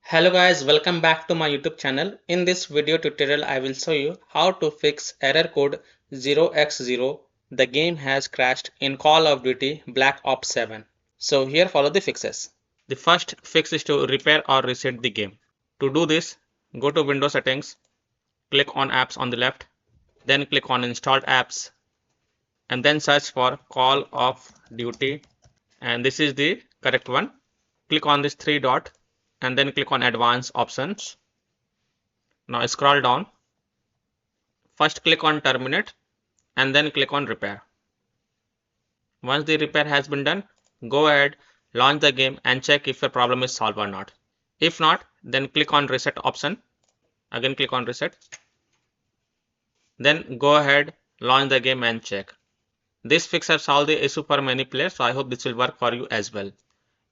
Hello guys, welcome back to my YouTube channel. In this video tutorial, I will show you how to fix error code 0x0. The game has crashed in Call of Duty Black Ops 7. So here follow the fixes. The first fix is to repair or reset the game. To do this, go to Windows settings, click on apps on the left, then click on installed apps, and then search for Call of Duty, and this is the correct one. Click on this three dot and then click on advanced options. Now scroll down. First click on terminate and then click on repair. Once the repair has been done, go ahead, launch the game and check if the problem is solved or not. If not, then click on reset option. Again click on reset. Then go ahead, launch the game and check. This fix has solved the issue for many players, so I hope this will work for you as well.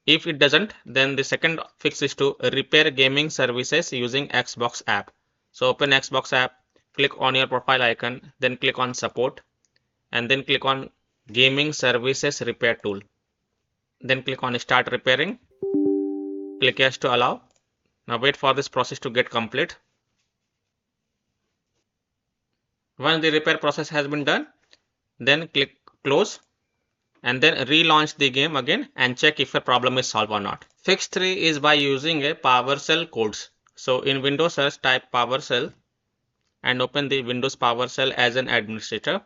If it doesn't, then the second fix is to repair gaming services using Xbox app. So open Xbox app, click on your profile icon, then click on support, and then click on gaming services repair tool. Then click on start repairing. Click yes to allow. Now wait for this process to get complete. Once the repair process has been done, then click close. And then relaunch the game again and check if a problem is solved or not. Fix 3 is by using a PowerShell Codes. So in Windows search type PowerShell and open the Windows PowerShell as an administrator.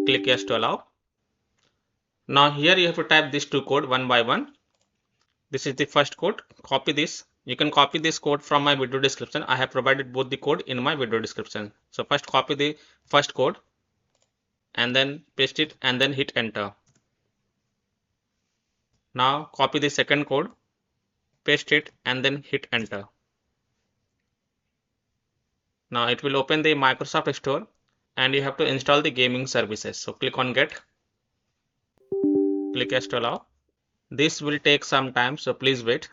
Click yes to allow. Now here you have to type these two codes one by one. This is the first code. Copy this. You can copy this code from my video description. I have provided both the code in my video description. So first copy the first code and then paste it and then hit enter. Now copy the second code, paste it and then hit enter. Now it will open the Microsoft Store and you have to install the gaming services. So click on get, click yes to allow. This will take some time, so please wait.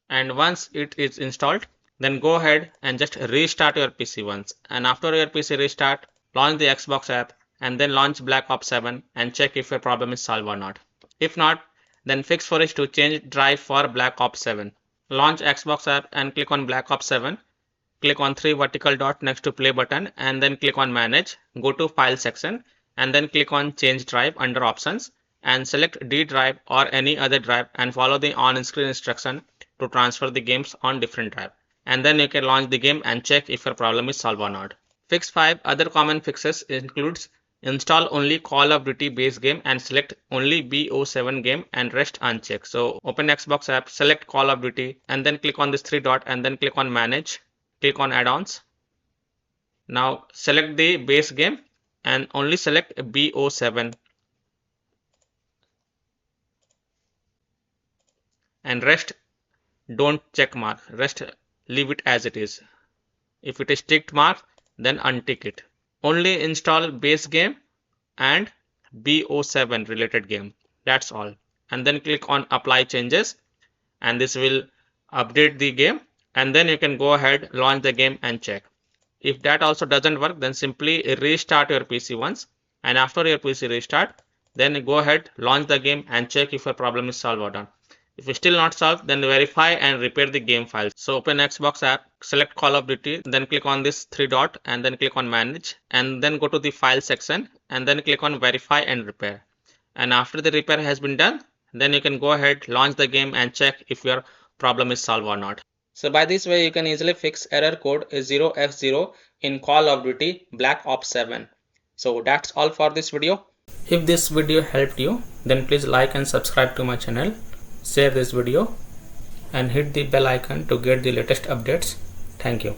And once it is installed, then go ahead and just restart your PC once. And after your PC restart, launch the Xbox app and then launch Black Ops 7 and check if a problem is solved or not. If not, then fix for it to change drive for Black Ops 7. Launch Xbox app and click on Black Ops 7. Click on 3 vertical dot next to play button and then click on manage. Go to file section and then click on change drive under options and select D drive or any other drive and follow the on-screen instruction to transfer the games on different drive. And then you can launch the game and check if your problem is solved or not. Fix 5 other common fixes includes install only Call of Duty base game and select only BO7 game and rest uncheck. So open Xbox app, select Call of Duty and then click on this three dot and then click on manage. Click on add-ons. Now select the base game and only select BO7 and rest don't check mark, rest leave it as it is. If it is ticked mark, then untick it. Only install base game and BO7 related game. That's all. And then click on apply changes and this will update the game and then you can go ahead, launch the game and check. If that also doesn't work, then simply restart your PC once and after your PC restart, then go ahead, launch the game and check if a problem is solved or not. If it's still not solved, then verify and repair the game files. So open Xbox app, select Call of Duty, then click on this three dot and then click on manage and then go to the file section and then click on verify and repair. And after the repair has been done, then you can go ahead, launch the game and check if your problem is solved or not. So by this way, you can easily fix error code 0x0 in Call of Duty Black Ops 7. So that's all for this video. If this video helped you, then please like and subscribe to my channel. Share this video and hit the bell icon to get the latest updates. Thank you.